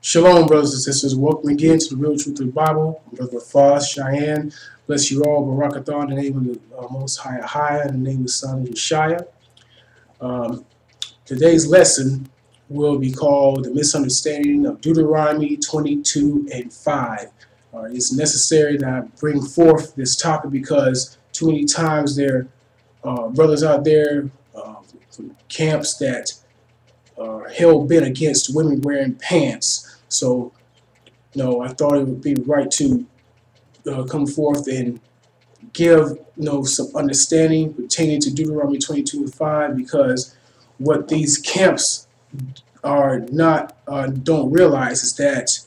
Shalom, brothers and sisters. Welcome again to the Real Truth of the Bible. Brother Foz, Cheyenne. Bless you all. Barakathon, in the name of the Most High, in the name of the Son of Yeshaya. Today's lesson will be called The Misunderstanding of Deuteronomy 22 and 5. It's necessary that I bring forth this topic because too many times there are brothers out there from camps that are hell-bent against women wearing pants. So, I thought it would be right to come forth and give, some understanding pertaining to Deuteronomy 22 and 5, because what these camps are not don't realize is that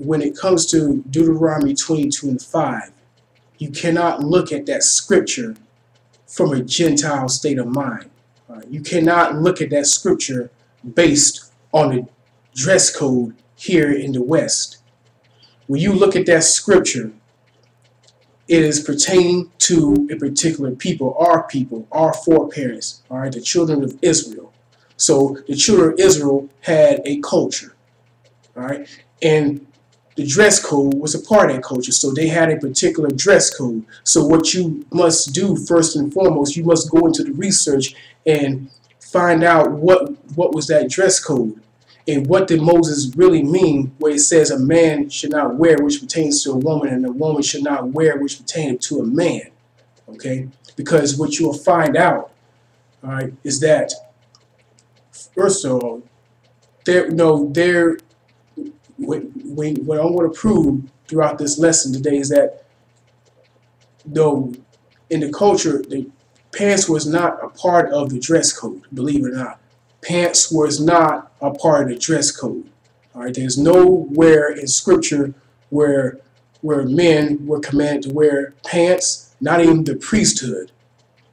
when it comes to Deuteronomy 22 and 5, you cannot look at that scripture from a Gentile state of mind. You cannot look at that scripture based on the dress code here in the West. When you look at that scripture, it is pertaining to a particular people, our foreparents, all right, the children of Israel. So the children of Israel had a culture, all right, and the dress code was a part of that culture. So they had a particular dress code. So what you must do first and foremost, you must go into the research and find out what was that dress code and what did Moses really mean where it says a man should not wear which pertains to a woman and a woman should not wear which pertains to a man. Okay, because what you'll find out, all right, is that first of all, what I want to prove throughout this lesson today is that in the culture, the pants was not a part of the dress code, believe it or not. Pants was not a part of the dress code. All right, there's nowhere in scripture where men were commanded to wear pants, not even the priesthood.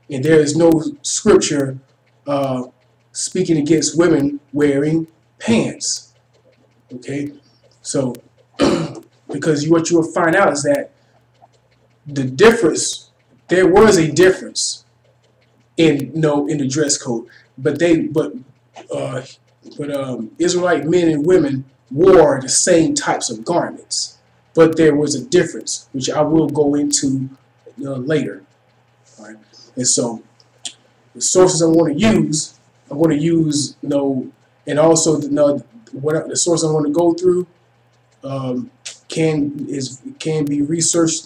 And there is no scripture speaking against women wearing pants. Okay, so because what you will find out is that there was a difference in the dress code, but Israelite men and women wore the same types of garments, but there was a difference, which I will go into later. All right, and so the sources I want to use, and also the source I want to go through can be researched.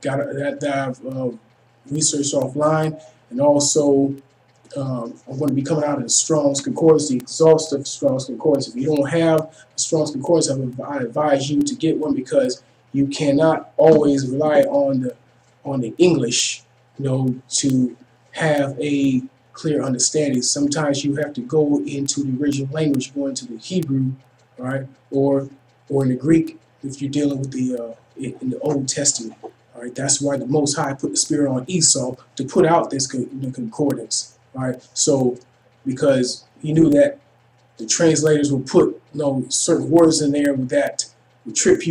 That I've researched offline, and also I'm going to be coming out of the Strong's Concordance, the exhaustive Strong's Concordance. If you don't have a Strong's Concordance, I advise you to get one, because you cannot always rely on the English, to have a clear understanding. Sometimes you have to go into the original language, go into the Hebrew, all right, or in the Greek if you're dealing with in the Old Testament. All right, that's why the Most High put the Spirit on Esau to put out this concordance. All right, so because he knew that the translators would put certain words in there that would trip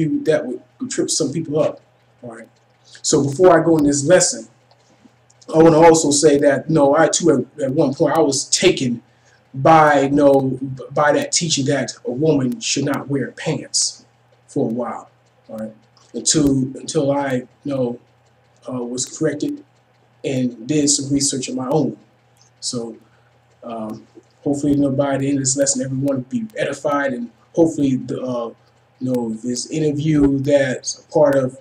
some people up. All right, so before I go in this lesson, I want to also say that I too at one point I was taken by by that teaching that a woman should not wear pants for a while. All right, until I was corrected and did some research of my own. So hopefully by the end of this lesson everyone will be edified, and hopefully this interview that's a part of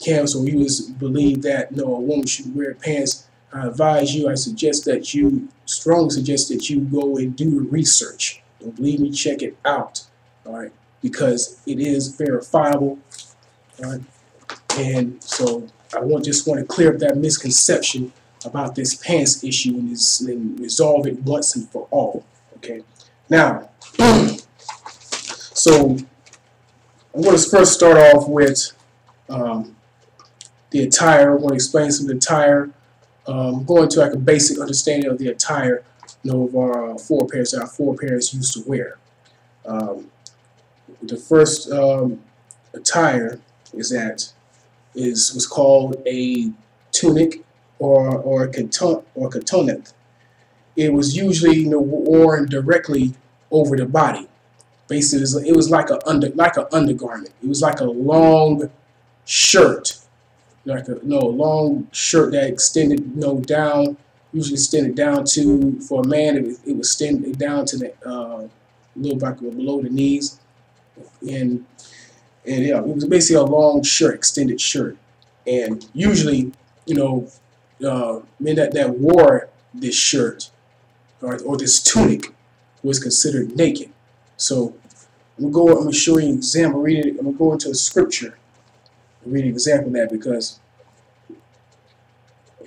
camps, or you believe that a woman should wear pants, I strongly suggest that you go and do the research. Don't believe me, check it out. All right, because it is verifiable. All right, and so I just want to clear up that misconception about this pants issue and resolve it once and for all. Okay, now so I'm going to first start off with the attire. I want to explain some of the attire. Go into like a basic understanding of the attire of our foreparents that our foreparents used to wear. The first attire was called a tunic or a katoneth. It was usually worn directly over the body. basically it was like a undergarment. It was like a long shirt, like a long shirt that extended down, usually extended down to, for a man it was extended down to the little back below the knees, and yeah, it was basically a long shirt, extended shirt. And usually, men that wore this shirt or this tunic was considered naked. So I'm gonna show you an example. I'm gonna go into a scripture and read an example of that, because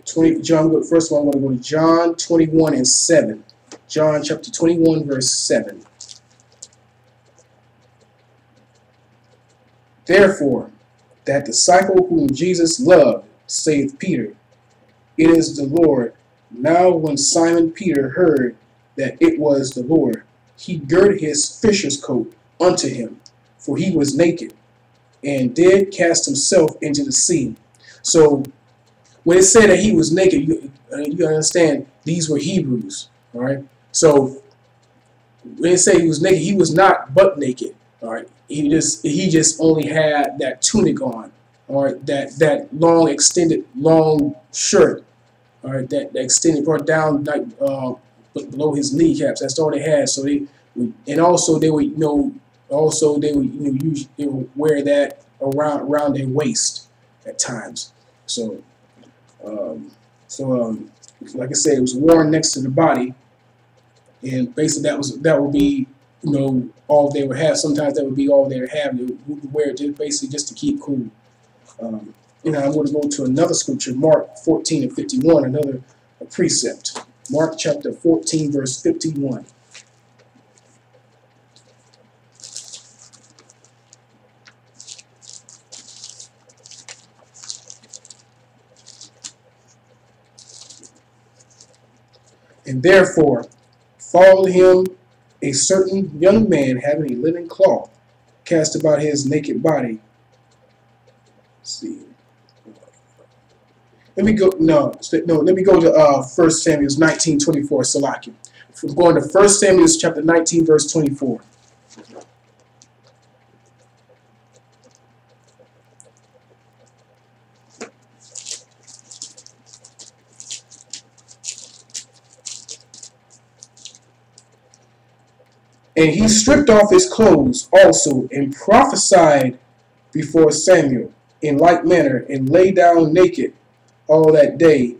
first of all, I'm going to go to John 21:7. John chapter 21, verse 7. Therefore, that disciple whom Jesus loved, saith Peter, it is the Lord. Now when Simon Peter heard that it was the Lord, he girded his fisher's coat unto him, for he was naked, and did cast himself into the sea. So when it said that he was naked, you understand these were Hebrews, all right? So when it said he was naked, he was not butt naked, all right? He just only had that tunic on, all right? That long extended long shirt, all right? That extended part down like below his kneecaps. That's all they had. So they would wear that around their waist at times. So like I said, it was worn next to the body, and basically that would be all they would have. Sometimes that would be all they would have. They would wear it basically just to keep cool. I'm going to go to another scripture, Mark 14:51, another precept. Mark chapter 14, verse 51. And therefore followed him a certain young man having a linen cloth cast about his naked body. Let's see. Let me go. No. Let me go to 1 Samuel 19:24. Salakia. We're going to 1 Samuel chapter 19, verse 24. And he stripped off his clothes also, and prophesied before Samuel in like manner, and lay down naked all that day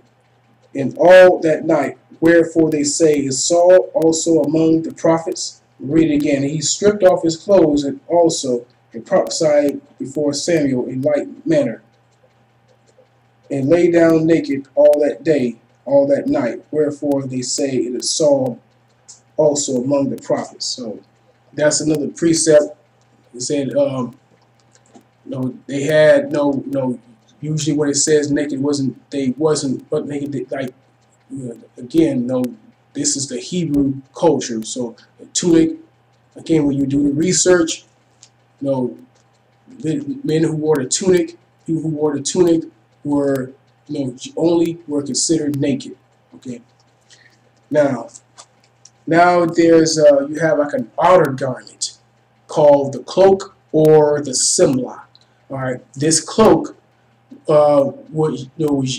and all that night. Wherefore they say, is Saul also among the prophets? Read it again. And he stripped off his clothes and also, and prophesied before Samuel in like manner, and lay down naked all that day, all that night. Wherefore they say, it is Saul also among the prophets. So that's another precept. It said, they had usually when it says naked, they wasn't but naked. Like again, this is the Hebrew culture. So the tunic, again, when you do the research, men who wore the tunic, people who wore the tunic were only were considered naked. Okay. Now there's you have like an outer garment called the cloak or the simla. All right, this cloak is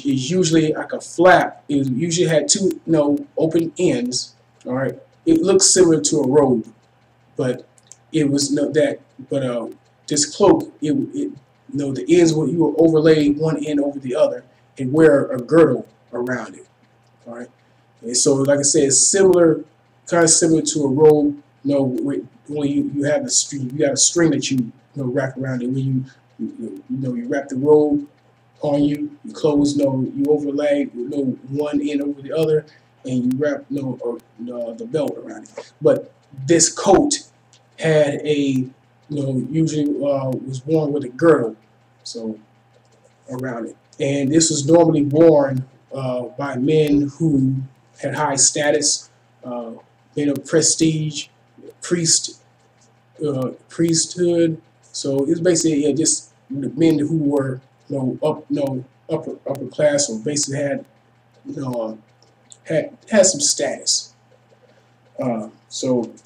usually like a flap. It usually had two open ends. All right, it looks similar to a robe, but it was this cloak, the ends you will overlay one end over the other and wear a girdle around it. All right, and so like I said, it's similar. Kind of similar to a robe, when you have a string, you got a string that you wrap around it. When you wrap the robe on you, clothes, you overlay one end over the other, and you wrap the belt around it. But this coat had a usually was worn with a girdle, so around it, and this was normally worn by men who had high status. Men of prestige, priesthood. So it's basically just the men who were upper class, or basically had had some status. And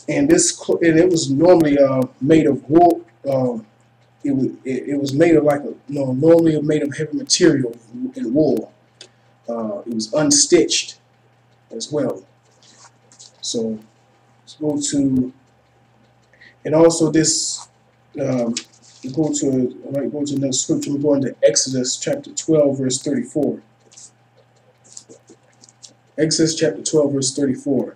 it was normally made of wool. It was made of like normally made of heavy material in wool. It was unstitched as well. So let's go to, and also this. Go to another scripture. We're going to Exodus chapter 12, verse 34. Exodus chapter 12, verse 34.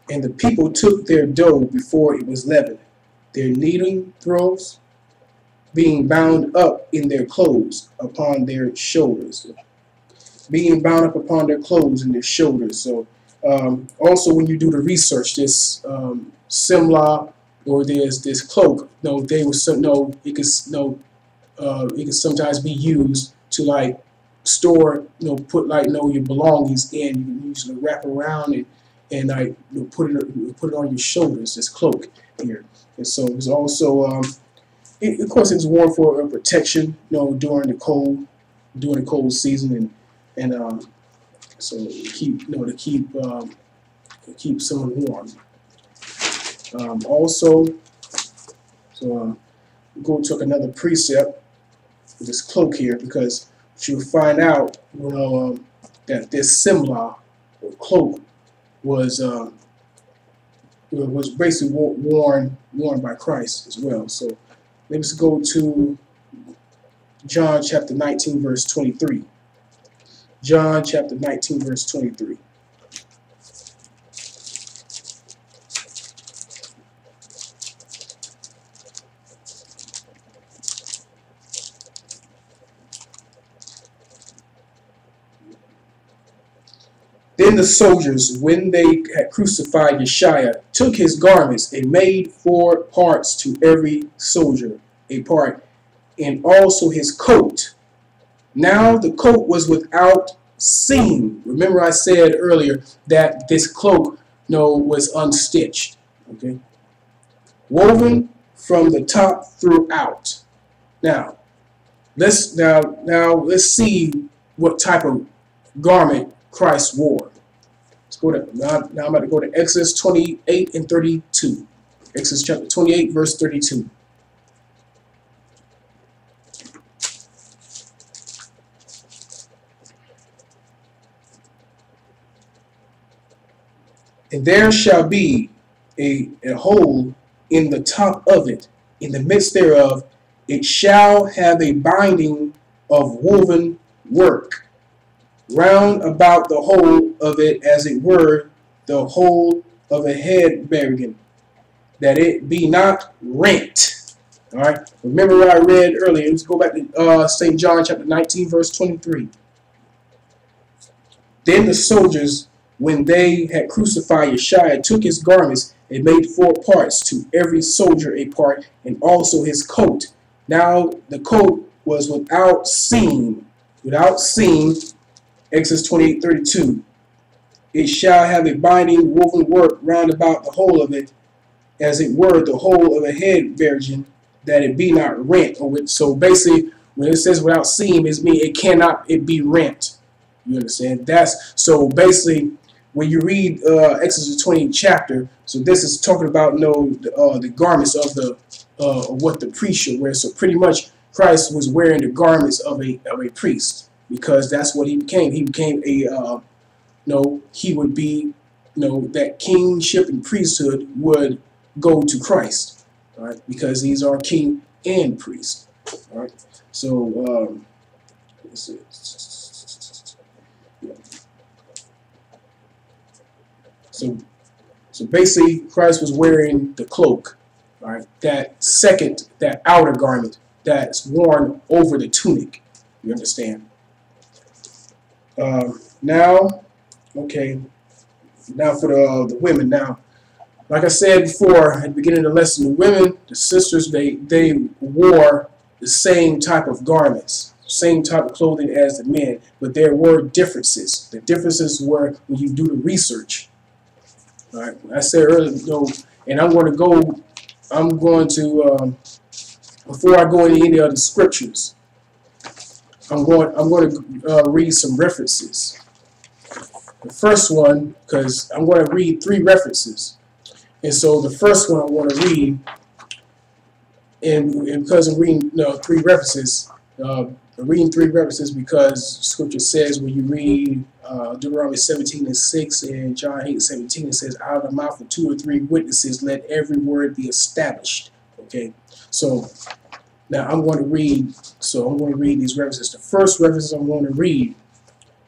And the people took their dough before it was leavened, their kneading troughs being bound up in their clothes upon their shoulders. Being bound up upon their clothes and their shoulders. So also when you do the research, this simla, or there's this cloak, it could sometimes be used to like store, put like your belongings in. You can usually wrap around and like put it on your shoulders. This cloak here, and so it's also of course it's worn for protection, during the cold season, and so to keep someone warm. Also, so go to another precept with this cloak here, because you'll find out that this simla or cloak was basically worn by Christ as well. So let's go to John chapter 19 verse 23. John chapter 19 verse 23. Then the soldiers, when they had crucified Yeshua, took his garments and made 4 parts, to every soldier a part, and also his coat. Now the coat was without seam. Remember I said earlier that this cloak was unstitched. Okay, woven from the top throughout. Now let's see what type of garment Christ wore. Let's go to now I'm about to go to Exodus 28 and 32. Exodus chapter 28 verse 32. And there shall be a hole in the top of it, in the midst thereof it shall have a binding of woven work round about the whole of it, as it were the whole of a head barrigan, that it be not rent. All right. Remember what I read earlier. Let's go back to St. John chapter 19, verse 23. Then the soldiers, when they had crucified Yeshua, took his garments and made 4 parts, to every soldier a part, and also his coat. Now the coat was without seam. Without seam. Exodus 28:32. It shall have a binding woven work round about the whole of it, as it were the whole of a head virgin, that it be not rent. So basically, when it says without seam, it means it cannot be rent. You understand? That's so basically when you read Exodus 20 chapter. So this is talking about the garments of what the priest should wear. So pretty much Christ was wearing the garments of a priest, because that's what he became. He became a he would be that kingship and priesthood would go to Christ, all right, because he's our king and priest. All right, so let's see. So basically Christ was wearing the cloak, all right, that outer garment that's worn over the tunic. You understand? Now for the women. Now, like I said before at the beginning of the lesson, the women, the sisters, they wore the same type of garments, same type of clothing as the men, but there were differences. The differences were when you do the research. All right, I said earlier, and I'm going to before I go into any other scriptures, I'm going to read some references. The first one, because I'm going to read 3 references, and so the first one I want to read, and because I'm reading 3 references, I'm reading 3 references because Scripture says when you read Deauteronomy 17:6 and John 8:17, it says, "Out of the mouth of 2 or 3 witnesses, let every word be established." Okay, so now I'm going to read. So I'm going to read these references. The first reference I'm going to read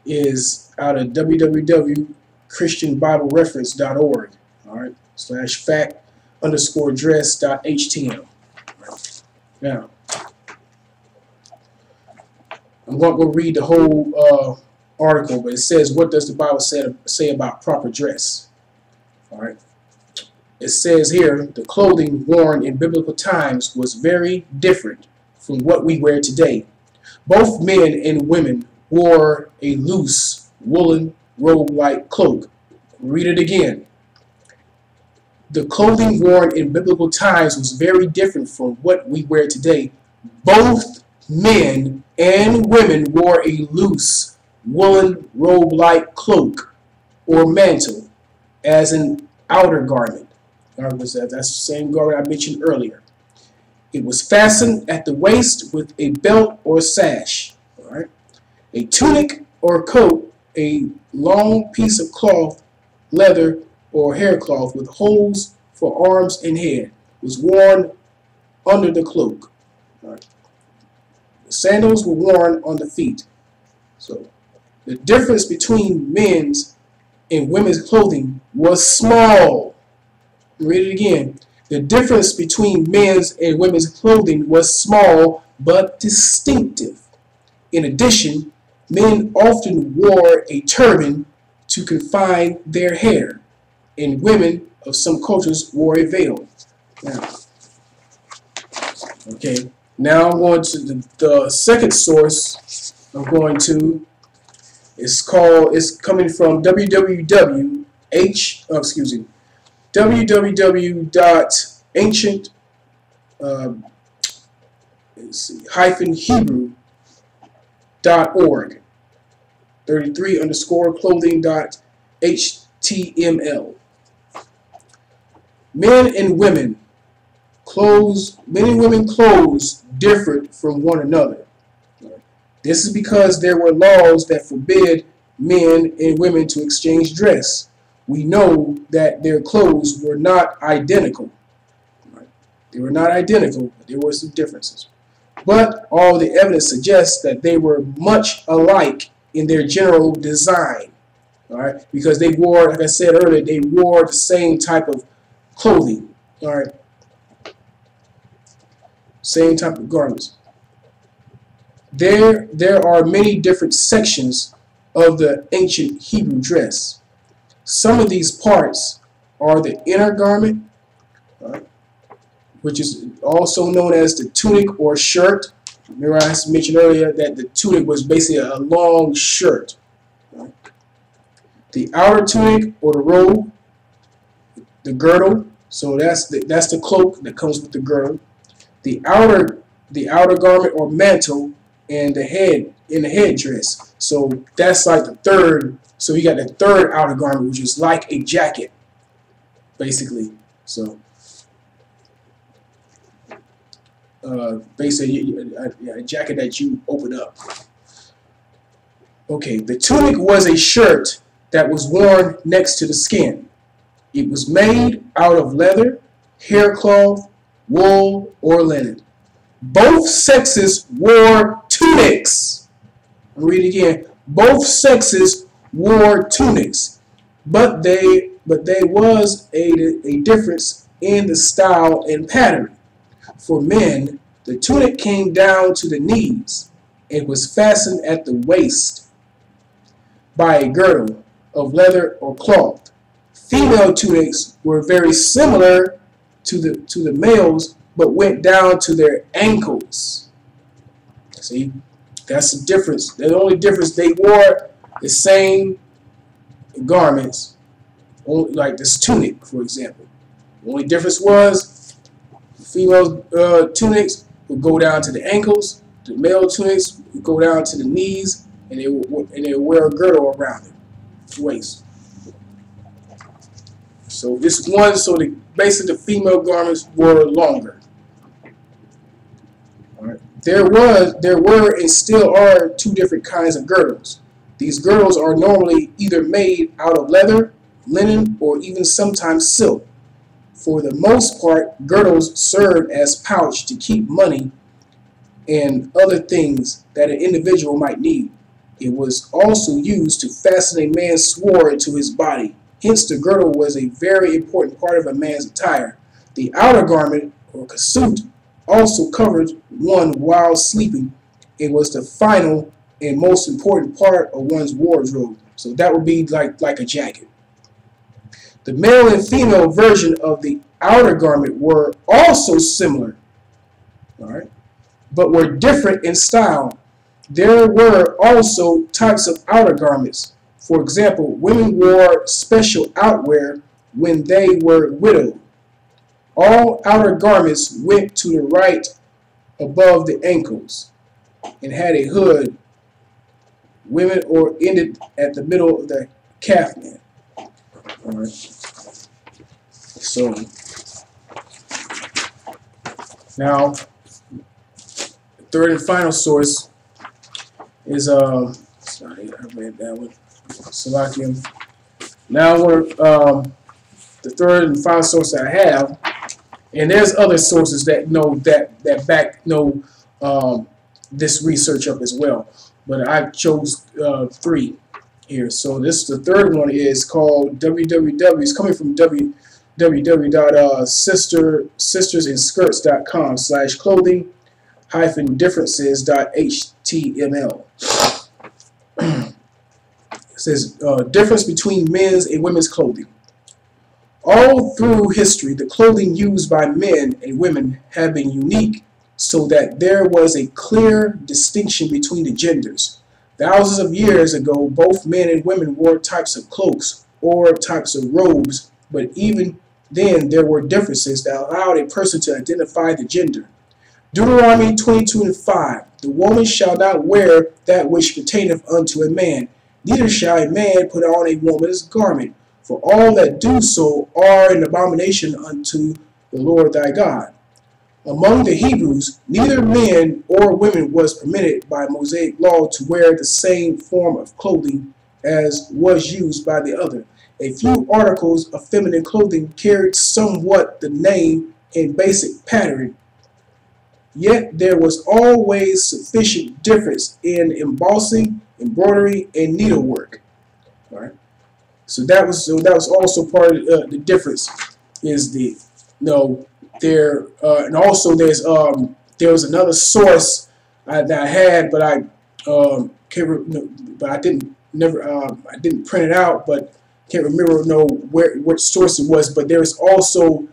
is out of www.christianbiblereference.org. All right, /fact_dress.htm. Now, I'm going to read the whole article, but it says, what does the Bible say about proper dress? All right. It says here, the clothing worn in biblical times was very different from what we wear today. Both men and women wore a loose woolen robe-like cloak. Read it again. The clothing worn in biblical times was very different from what we wear today. Both men and women wore a loose woolen robe-like cloak or mantle as an outer garment. That's the same garment I mentioned earlier. It was fastened at the waist with a belt or sash. All right. A tunic or coat, a long piece of cloth, leather, or hair cloth with holes for arms and head, was worn under the cloak. All right. The sandals were worn on the feet. So the difference between men's and women's clothing was small. Read it again. The difference between men's and women's clothing was small but distinctive. In addition, men often wore a turban to confine their hair, and women of some cultures wore a veil. Now I'm going to the second source. I'm going to. It's coming from www.ancient-hebrew.org 33_clothing.html. Men and women clothes differed from one another. This is because there were laws that forbid men and women to exchange dress. We know that their clothes were not identical. They were not identical, but there were some differences. But all the evidence suggests that they were much alike in their general design. All right, because they wore, like I said earlier, they wore the same type of clothing. All right, same type of garments. There are many different sections of the ancient Hebrew dress. Some of these parts are the inner garment, which is also known as the tunic or shirt. Remember I mentioned earlier that the tunic was basically a long shirt. The outer tunic or the robe, the girdle, so that's the cloak that comes with the girdle. The outer garment or mantle, and the headdress. So that's like the third. So you got the third outer garment, which is like a jacket, basically. So basically a jacket that you open up. Okay, the tunic was a shirt that was worn next to the skin. It was made out of leather, hair cloth, wool, or linen. Both sexes wore tunics. I'll read it again. Both sexes wore tunics, but there was a difference in the style and pattern. For men, the tunic came down to the knees. It was fastened at the waist by a girdle of leather or cloth. Female tunics were very similar to the males, but went down to their ankles. See, that's the difference. The only difference, they wore the same garments, only like this tunic, for example. The only difference was female tunics would go down to the ankles. The male tunics would go down to the knees, and they would wear a girdle around the waist. So basically the female garments were longer. All right. There were and still are two different kinds of girdles. These girdles are normally either made out of leather, linen, or even sometimes silk. For the most part, girdles served as pouch to keep money and other things that an individual might need. It was also used to fasten a man's sword to his body. Hence, the girdle was a very important part of a man's attire. The outer garment, or kasut, also covered one while sleeping. It was the final and most important part of one's wardrobe. So that would be like a jacket. The male and female version of the outer garment were also similar, all right, but were different in style. There were also types of outer garments. For example, women wore special outwear when they were widowed. All outer garments went to the right above the ankles and had a hood. Women or ended at the middle of the calf man. All right. So now, the third and final source is sorry, I read that one. Salakium. Now the third and final source that I have, and there's other sources that back this research up as well, but I chose 3 here. So this the third one is called www. It's coming from www.sistersandskirts.com/clothing-differences.html. It says difference between men's and women's clothing. All through history, the clothing used by men and women have been unique, so that there was a clear distinction between the genders. Thousands of years ago, both men and women wore types of cloaks or types of robes, but even then there were differences that allowed a person to identify the gender. Deauteronomy 22:5, the woman shall not wear that which pertaineth unto a man, neither shall a man put on a woman's garment, for all that do so are an abomination unto the Lord thy God. Among the Hebrews, neither men or women was permitted by Mosaic law to wear the same form of clothing as was used by the other. A few articles of feminine clothing carried somewhat the name and basic pattern, yet there was always sufficient difference in embossing, embroidery, and needlework. All right. So that was also part of the difference. Is the and also there was another source that I had, but I didn't print it out, but can't remember what source it was. But there's also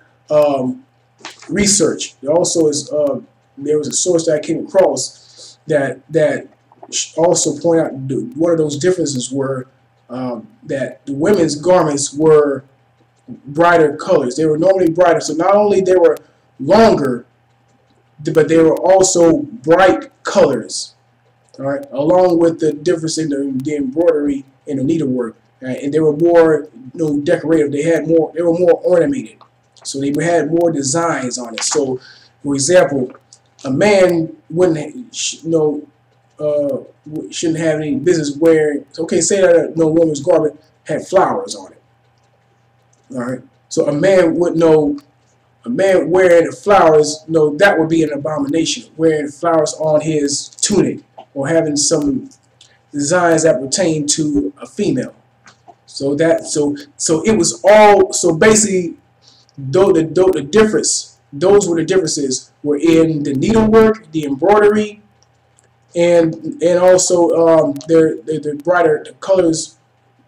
research. There also is there was a source that I came across that also point out one of those differences were that the women's garments were brighter colors. They were normally brighter. So not only they were longer, but they were also bright colors. All right, along with the difference in the embroidery and the needlework, and they were more decorative. They were more ornamented. So they had more designs on it. So, for example, a man shouldn't have any business wearing. Okay, say that no woman's garment had flowers on it. All right, so a man would know. A man wearing the flowers, that would be an abomination. Wearing flowers on his tunic or having some designs that pertain to a female. So it was all. So basically, those were the differences were in the needlework, the embroidery, and also the brighter colors.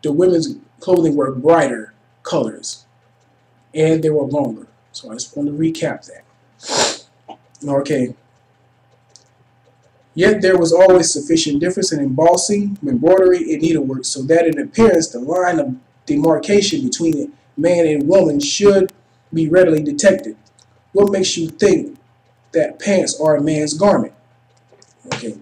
The women's clothing were brighter colors, and they were longer. So I just want to recap that. Okay. Yet there was always sufficient difference in embossing, embroidery, and needlework, so that in appearance the line of demarcation between man and woman should be readily detected. What makes you think that pants are a man's garment. Okay.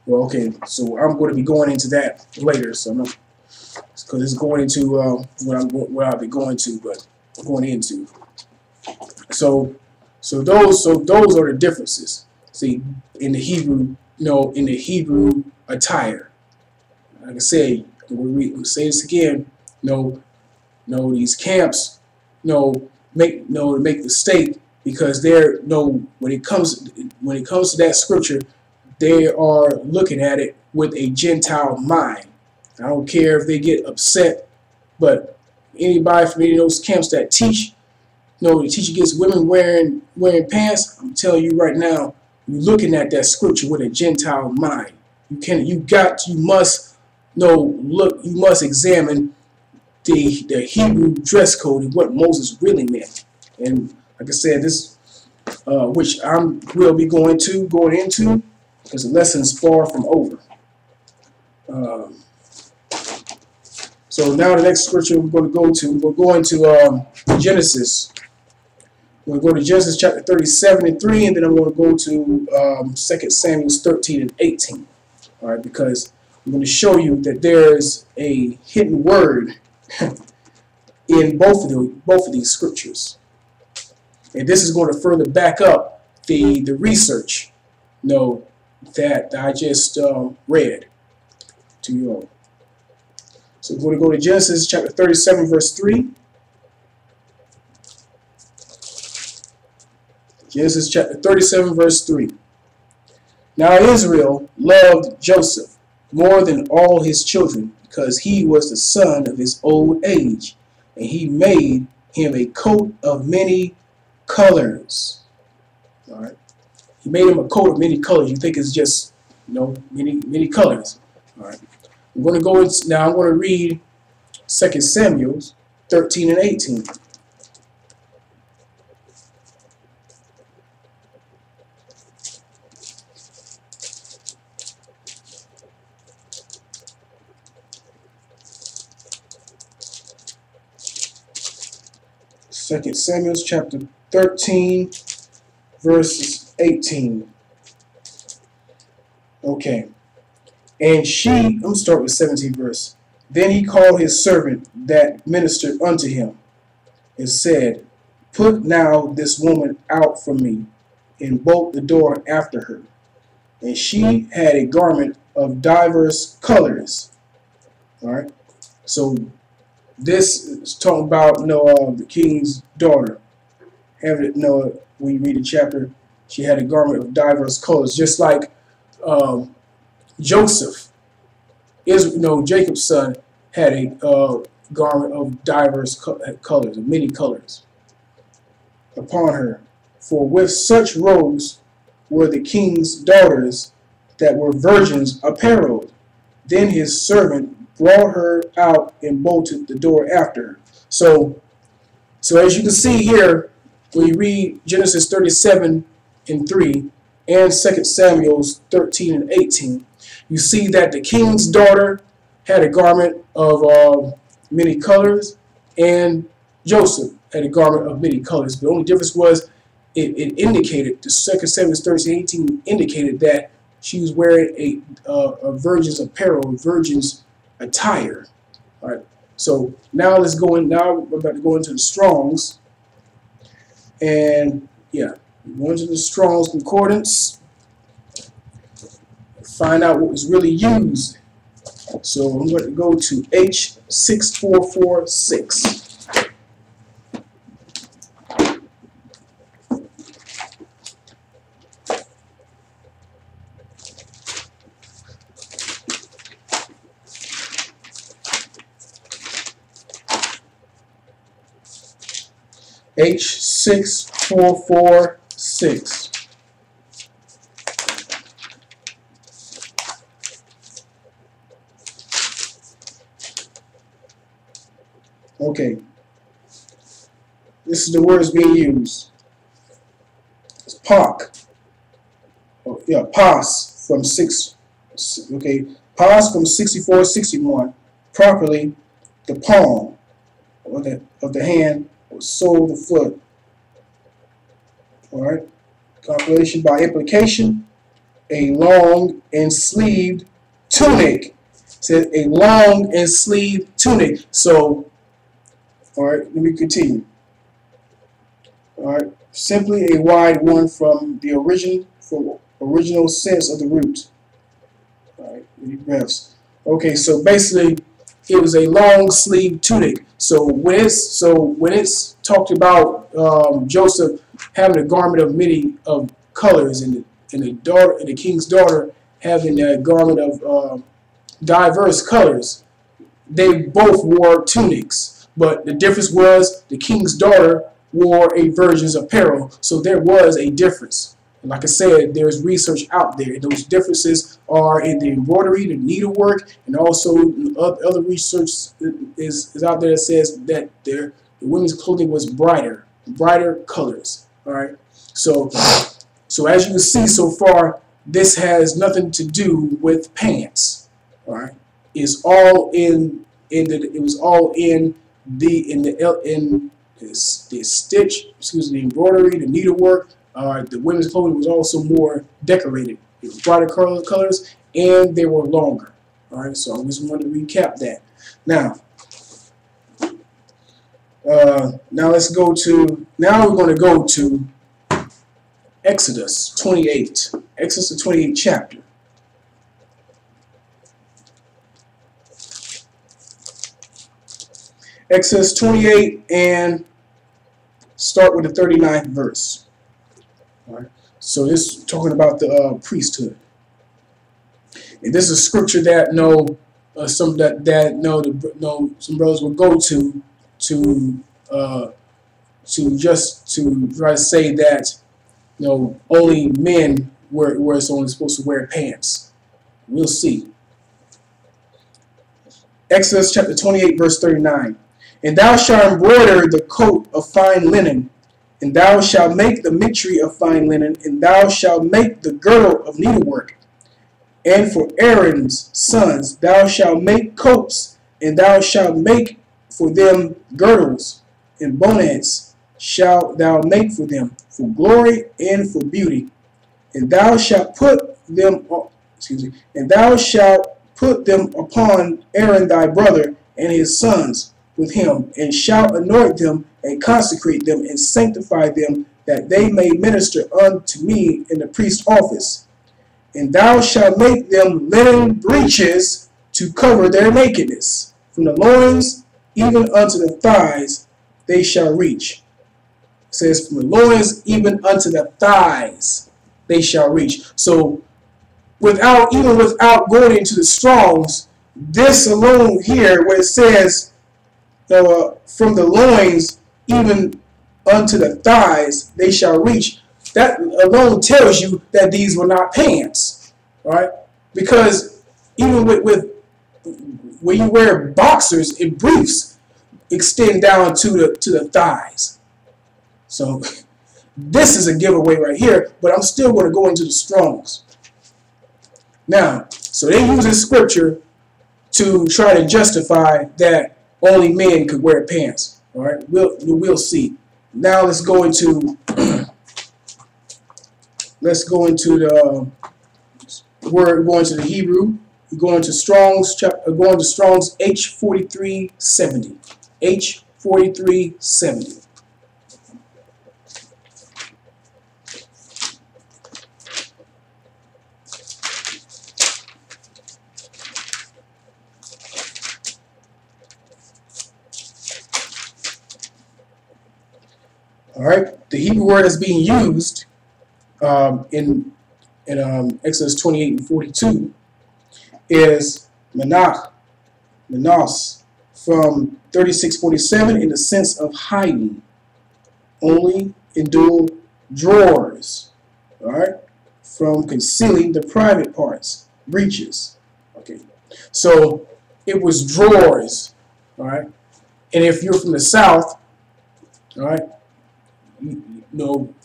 Well, okay. So I'm going to be going into that later. So I'm not, because it's going into what I'll be going to, but going into. So those are the differences. See, in the Hebrew, in the Hebrew attire. Like I said, we'll say this again. These camps, make make the state, because they're when it comes to that scripture, they are looking at it with a Gentile mind. I don't care if they get upset, but anybody from any of those camps that teach, they teach against women wearing pants, I'm telling you right now, you're looking at that scripture with a Gentile mind. You must examine the Hebrew dress code and what Moses really meant. And like I said, this which I will be going into, because the lesson's far from over. So now the next scripture we're going to go into Genesis. We're going to go to Genesis chapter 37 and 3, and then I'm going to go to 2 Samuel 13 and 18. All right, because I'm going to show you that there's a hidden word in both of these scriptures, and this is going to further back up the research, that I just read to you all. So we're going to go to Genesis chapter 37, verse 3. Genesis chapter 37, verse 3. Now Israel loved Joseph more than all his children, because he was the son of his old age, and he made him a coat of many colors. All right. He made him a coat of many colors. You think it's just, many colors. All right. I'm going to go now. I'm going to read 2 Samuel 13 and 18. Second Samuel chapter 13, verses 18. Okay. And I'm going to start with 17th verse. Then he called his servant that ministered unto him, and said, Put now this woman out from me, and bolt the door after her. And she had a garment of divers colors. All right. So this is talking about the king's daughter. Having when you read the chapter, she had a garment of diverse colors, just like Joseph, Jacob's son, had a garment of diverse colors, of many colors, upon her. For with such robes were the king's daughters that were virgins apparelled. Then his servant brought her out and bolted the door after her. So as you can see here, when you read Genesis 37 and 3 and 2 Samuel 13 and 18, you see that the king's daughter had a garment of many colors, and Joseph had a garment of many colors. The only difference was it indicated, the 2 Samuel 13 and 18 indicated that she was wearing a virgin's apparel, virgin's attire. All right. So now let's go in. Now we're about to go into the Strong's, and yeah, go into the Strong's concordance, find out what was really used. So I'm going to go to H6446. H6446. Okay, this is the words being used. It's POC. Oh, yeah, POS from 6. Okay, POS from 6461. Properly, the palm of the hand or sole of the foot. All right, compilation by implication, a long and sleeved tunic. It says a long and sleeved tunic. So, all right, let me continue. All right, simply a wide one from the original sense of the root. All right, refs. Okay, so basically, it was a long sleeved tunic. So when it's talked about Joseph having a garment of many of colors, and the king's daughter having a garment of diverse colors, they both wore tunics. But the difference was the king's daughter wore a virgin's apparel, so there was a difference. And like I said, there's research out there. Those differences are in the embroidery, the needlework, and also other research is out there that says that the women's clothing was brighter colors. All right. So as you can see so far, this has nothing to do with pants. All right. It's all in the stitch, the embroidery, the needlework. The women's clothing was also more decorated. It was brighter colors, and they were longer. All right, so I just wanted to recap that. Now we're going to go to Exodus 28. Exodus the 28th chapter. Exodus 28, and start with the 39th verse. All right. So this is talking about the priesthood, and this is a scripture that some brothers will go to try to say that only men were only supposed to wear pants. We'll see. Exodus chapter 28, verse 39. And thou shalt embroider the coat of fine linen, and thou shalt make the mitre of fine linen, and thou shalt make the girdle of needlework. And for Aaron's sons thou shalt make coats, and thou shalt make for them girdles, and bonnets shalt thou make for them, for glory and for beauty. And thou shalt put them, and thou shalt put them upon Aaron thy brother and his sons with him, and shalt anoint them, and consecrate them, and sanctify them, that they may minister unto me in the priest's office. And thou shalt make them linen breeches to cover their nakedness. From the loins even unto the thighs they shall reach. It says, from the loins even unto the thighs they shall reach. So even without going into the Strongs, this alone here, where it says from the loins even unto the thighs they shall reach, that alone tells you that these were not pants, right? Because even with when you wear boxers and briefs, extend down to the thighs. So this is a giveaway right here, but I'm still going to go into the Strongs. Now, so they use this scripture to try to justify that only men could wear pants. All right, we'll see. Now let's go into the word. Going to the Hebrew. We're going to Strong's. Going to Strong's H4370. H4370. All right, the Hebrew word that's being used in Exodus 28 and 42 is manach, manos, from 3647 in the sense of hiding, only in dual drawers. All right, from concealing the private parts, breeches. Okay, so it was drawers. All right, and if you're from the South, all right,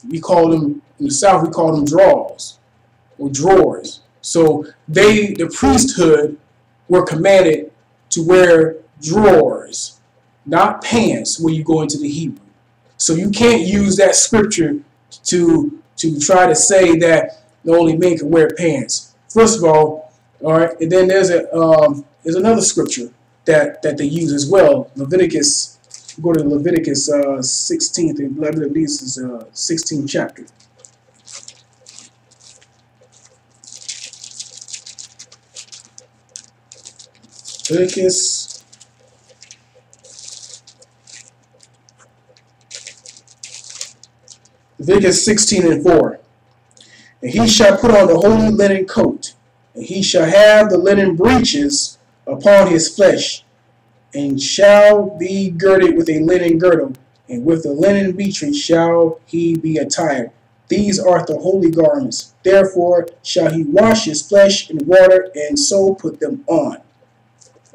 we call them in the South. We call them draws or drawers. So the priesthood were commanded to wear drawers, not pants, when you go into the Hebrew. So you can't use that scripture to to try to say that only men can wear pants. First of all right, and then there's another scripture that they use as well. Leviticus. Go to Leviticus 16th, and I believe this is 16th chapter. Leviticus 16:4. And he shall put on the holy linen coat, and he shall have the linen breeches upon his flesh, and shall be girded with a linen girdle, and with the linen breeches shall he be attired. These are the holy garments. Therefore shall he wash his flesh in water, and so put them on.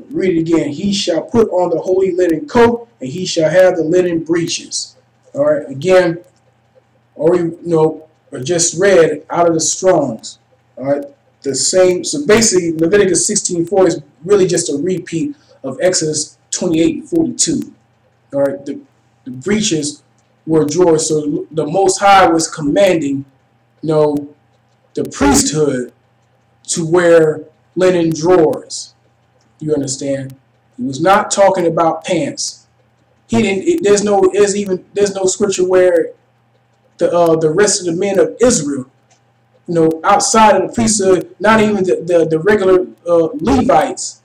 Read it again. He shall put on the holy linen coat, and he shall have the linen breeches. All right. Again, or just read out of the Strongs. All right. The same. So basically, Leviticus 16:4 is really just a repeat of Exodus 28:42. All right. The breeches were drawers. So the Most High was commanding, the priesthood to wear linen drawers. You understand? He was not talking about pants. He didn't. There's no scripture where the rest of the men of Israel, outside of the priesthood, not even the regular Levites,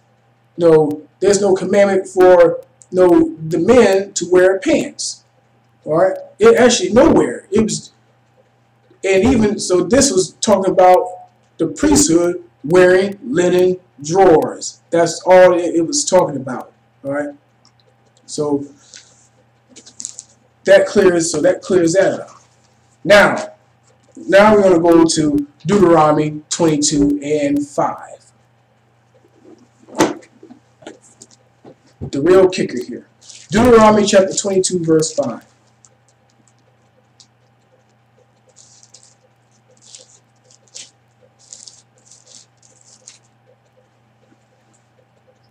there's no commandment for the men to wear pants. All right, it actually nowhere. It was, and even so, this was talking about the priesthood wearing linen drawers. That's all it was talking about. All right, so that clears that up. Now we're going to go to Deauteronomy 22:5. The real kicker here. Deauteronomy chapter 22 verse 5.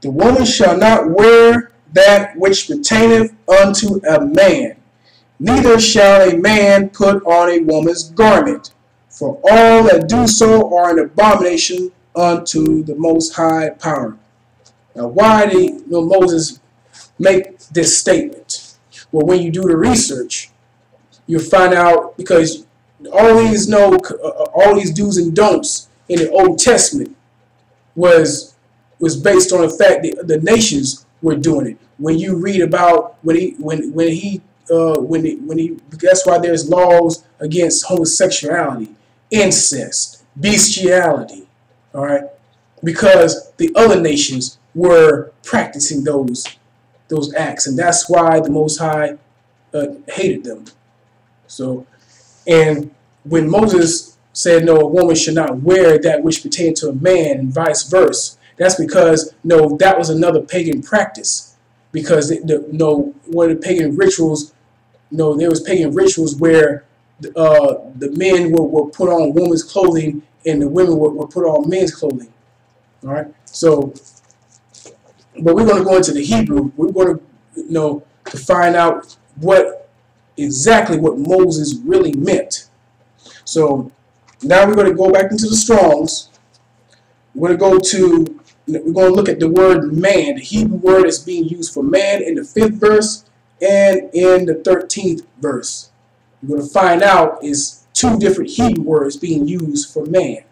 The woman shall not wear that which pertaineth unto a man, neither shall a man put on a woman's garment, for all that do so are an abomination unto the Most High power. Now, why did Moses make this statement? Well, when you do the research, you'll find out, because all these do's and don'ts in the Old Testament was based on the fact that the nations were doing it. When you read about that's why there's laws against homosexuality, incest, bestiality, all right, because the other nations were practicing those acts, and that's why the Most High hated them. So, and when Moses said, "No, a woman should not wear that which pertained to a man," and vice versa, that's because that was another pagan practice. Because one of the pagan rituals, there was pagan rituals where the men will put on women's clothing and the women will put on men's clothing. All right. So, but we're going to go into the Hebrew. We're going to to find out exactly what Moses really meant. So now we're going to go back into the Strongs. We're going to look at the word man. The Hebrew word is being used for man in the 5th verse and in the 13th verse. We're going to find out is 2 different Hebrew words being used for man.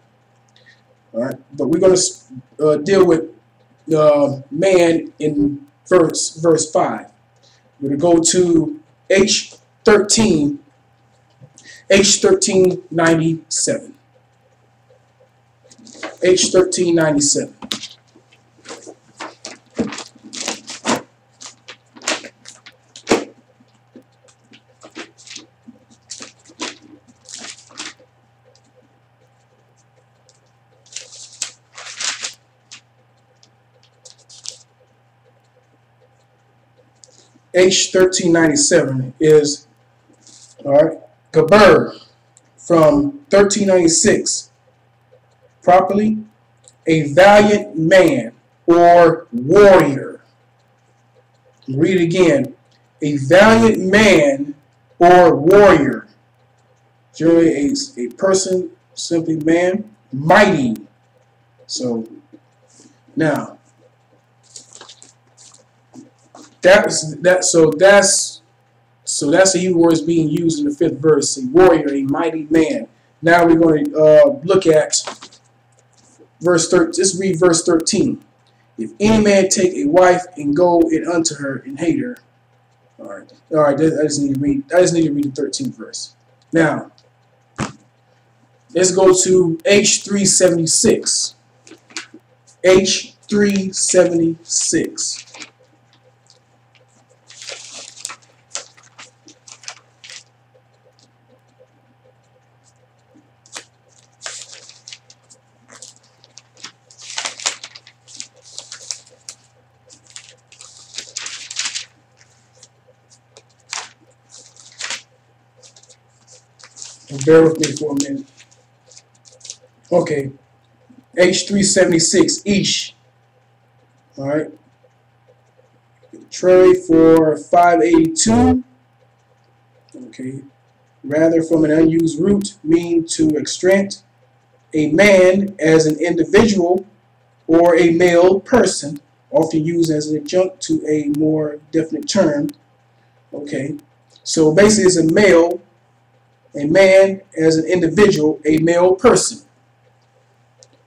All right, but we're going to deal with man in verse 5. We're going to go to H1397. H1397. H1397 is, all right, Geber from 1396, properly, a valiant man or warrior. Read it again. A valiant man or warrior. Generally a person, simply man, mighty. So now that's the Hebrew word is being used in the 5th verse, a warrior, a mighty man. Now we're going to look at verse 13. Just read verse 13. If any man take a wife and go in unto her and hate her. All right. I just need to read the 13th verse. Now, let's go to H376. H376. Bear with me for a minute. Okay. H376, Ish. Alright. Contrary for 582. Okay. Rather from an unused root, mean to extract a man as an individual or a male person, often used as an adjunct to a more definite term. Okay. So basically it's a male. A man as an individual, a male person.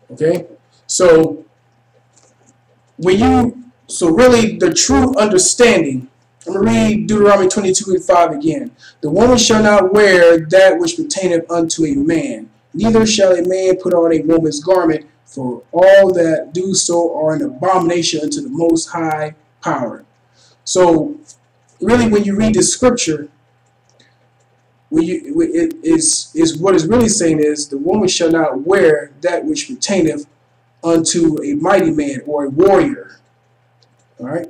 Okay, so really the true understanding. I'm gonna read Deuteronomy 22:5 again. The woman shall not wear that which pertaineth unto a man, neither shall a man put on a woman's garment, for all that do so are an abomination unto the Most High Power. So really, when you read the scripture, what is really saying is the woman shall not wear that which pertaineth unto a mighty man or a warrior. All right,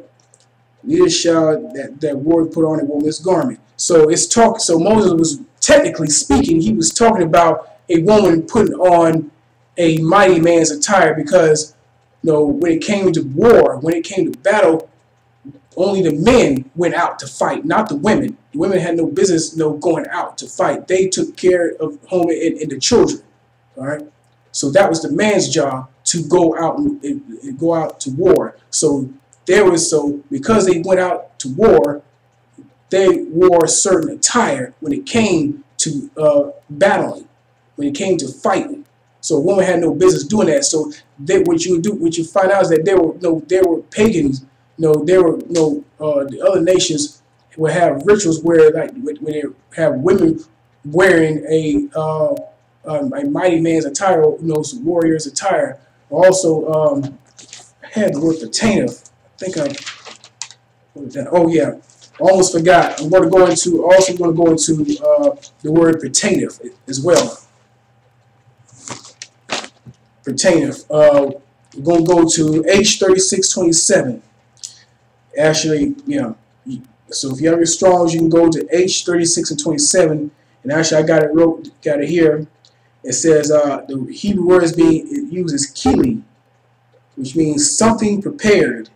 neither shall that warrior put on a woman's garment. So So Moses was technically speaking, he was talking about a woman putting on a mighty man's attire, because when it came to war, when it came to battle, only the men went out to fight, not the women. The women had no business going out to fight. They took care of home and the children. All right. So that was the man's job, to go out and go out to war. So because they went out to war, they wore a certain attire when it came to battling, when it came to fighting. So a woman had no business doing that. So what you find out is that there were pagans. The other nations will have rituals where, like, when they have women wearing a mighty man's attire, some warrior's attire. Also, I had the word pertaineth. I think oh yeah, almost forgot. I'm going to go into the word pertaineth as well. Pertaineth. We're going to go to H3627. Actually, so if you have your Strongs, you can go to H36 and 27. And actually, I got it here. It says the Hebrew word is being used as kili, which means something prepared,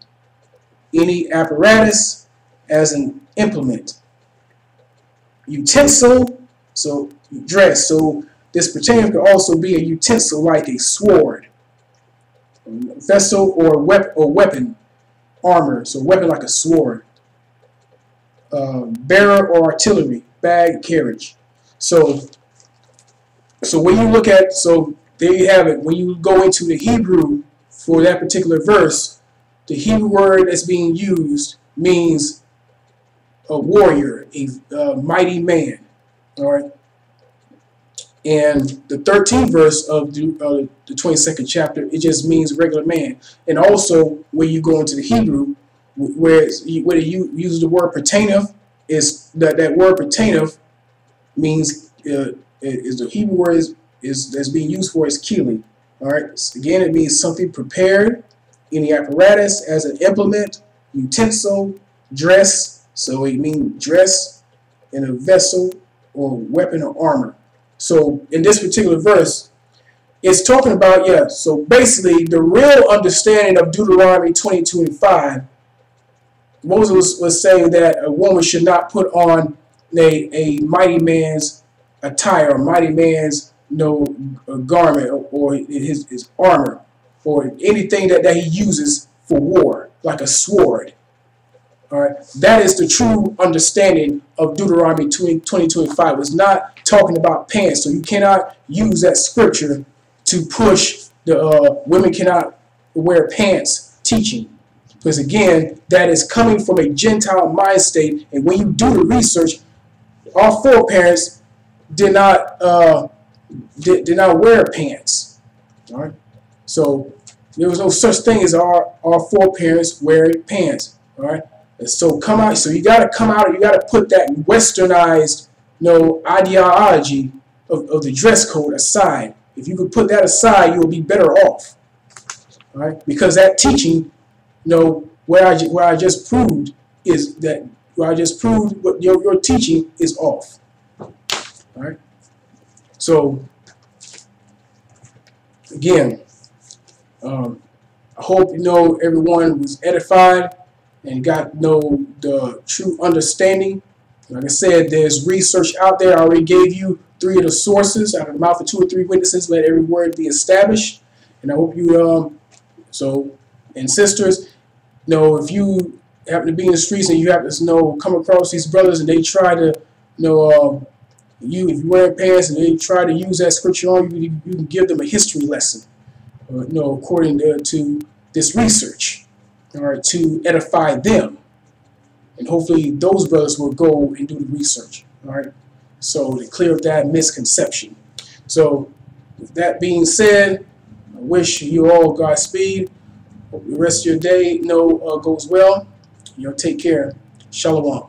any apparatus as an implement, utensil, so dress. So this pertaineth could also be a utensil like a sword, vessel, or weapon. Armor, so weapon like a sword, bearer or artillery, bag, carriage. So when you look at, there you have it. When you go into the Hebrew for that particular verse, the Hebrew word that's being used means a warrior, a mighty man. All right. And the 13th verse of the 22nd chapter, it just means regular man. And also, when you go into the Hebrew, where you use the word pertaineth, is that word pertaineth means is the Hebrew word that's being used for is kili. All right. So again, it means something prepared, any apparatus as an implement, utensil, dress. So it means dress in a vessel or weapon or armor. So in this particular verse, it's talking about, so basically the real understanding of Deuteronomy 22:5, Moses was saying that a woman should not put on a mighty man's attire, a mighty man's garment, or his armor, or anything that he uses for war, like a sword. All right, that is the true understanding of Deuteronomy 20:25. It's not talking about pants, so you cannot use that scripture to push the women cannot wear pants teaching, because again, that is coming from a Gentile mind state. And when you do the research, our foreparents did not wear pants. All right, so there was no such thing as our foreparents wearing pants. All right. So come out. So you got to come out. You got to put that westernized, ideology of the dress code aside. If you could put that aside, you will be better off. All right, because that teaching, where I just proved is that where I just proved what your teaching is off. All right. So again, I hope everyone was edified and got the true understanding. Like I said, there's research out there. I already gave you 3 of the sources. Out of the mouth of 2 or 3 witnesses, let every word be established. And I hope you, and sisters, if you happen to be in the streets and you happen to come across these brothers and they try to, if you wear pants and they try to use that scripture on you, you can give them a history lesson, according to this research. All right, to edify them, and hopefully those brothers will go and do the research. All right, so to clear up that misconception. So with that being said, I wish you all Godspeed. Hope the rest of your day goes well. Take care. Shalom.